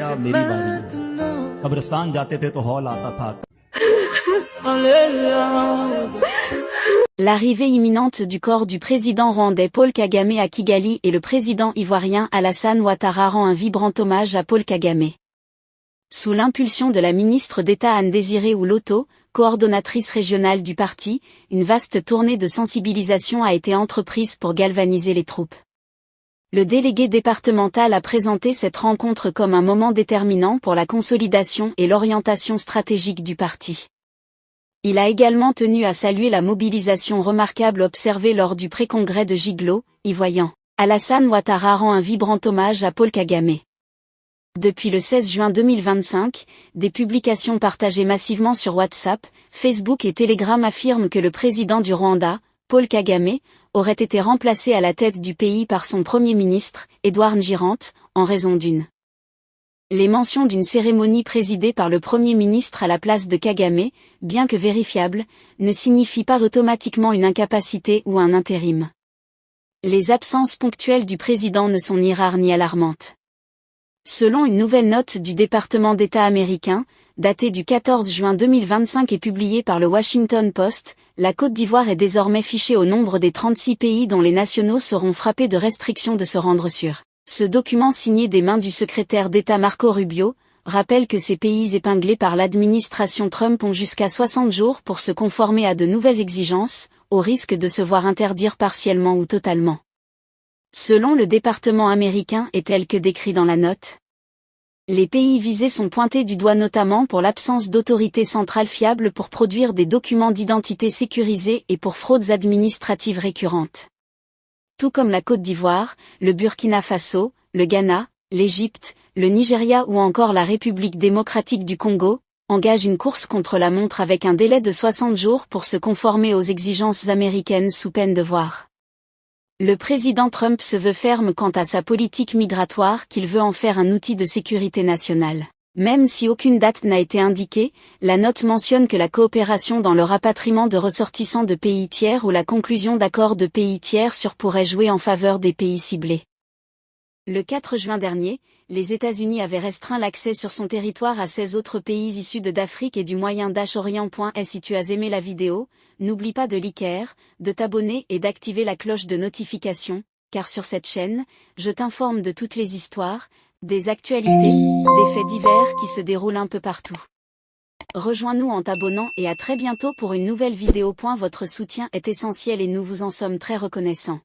आया मेरी बारी है। कब्रिस्तान जाते थे तो हौल आता था। L'arrivée imminente du corps du président rwandais Paul Kagame à Kigali et le président ivoirien Alassane Ouattara rend un vibrant hommage à Paul Kagame. Sous l'impulsion de la ministre d'État Anne-Désirée Ouloto, coordonnatrice régionale du parti, une vaste tournée de sensibilisation a été entreprise pour galvaniser les troupes. Le délégué départemental a présenté cette rencontre comme un moment déterminant pour la consolidation et l'orientation stratégique du parti. Il a également tenu à saluer la mobilisation remarquable observée lors du pré-congrès de Giglo, y voyant Alassane Ouattara rend un vibrant hommage à Paul Kagame. Depuis le 16 juin 2025, des publications partagées massivement sur WhatsApp, Facebook et Telegram affirment que le président du Rwanda, Paul Kagame, aurait été remplacé à la tête du pays par son premier ministre, Edouard Ngirente, en raison d'une. Les mentions d'une cérémonie présidée par le Premier ministre à la place de Kagame, bien que vérifiables, ne signifient pas automatiquement une incapacité ou un intérim. Les absences ponctuelles du président ne sont ni rares ni alarmantes. Selon une nouvelle note du département d'État américain, datée du 14 juin 2025 et publiée par le Washington Post, la Côte d'Ivoire est désormais fichée au nombre des 36 pays dont les nationaux seront frappés de restrictions de se rendre sur. Ce document signé des mains du secrétaire d'État Marco Rubio, rappelle que ces pays épinglés par l'administration Trump ont jusqu'à 60 jours pour se conformer à de nouvelles exigences, au risque de se voir interdire partiellement ou totalement. Selon le département américain et tel que décrit dans la note, les pays visés sont pointés du doigt notamment pour l'absence d'autorité centrale fiable pour produire des documents d'identité sécurisés et pour fraudes administratives récurrentes. Tout comme la Côte d'Ivoire, le Burkina Faso, le Ghana, l'Égypte, le Nigeria ou encore la République démocratique du Congo, engagent une course contre la montre avec un délai de 60 jours pour se conformer aux exigences américaines sous peine de voir. Le président Trump se veut ferme quant à sa politique migratoire qu'il veut en faire un outil de sécurité nationale. Même si aucune date n'a été indiquée, la note mentionne que la coopération dans le rapatriement de ressortissants de pays tiers ou la conclusion d'accords de pays tiers pourrait jouer en faveur des pays ciblés. Le 4 juin dernier, les États-Unis avaient restreint l'accès sur son territoire à 16 autres pays issus d'Afrique et du Moyen-Orient. Si tu as aimé la vidéo, n'oublie pas de liker, de t'abonner et d'activer la cloche de notification, car sur cette chaîne, je t'informe de toutes les histoires, des actualités, des faits divers qui se déroulent un peu partout. Rejoins-nous en t'abonnant et à très bientôt pour une nouvelle vidéo. Votre soutien est essentiel et nous vous en sommes très reconnaissants.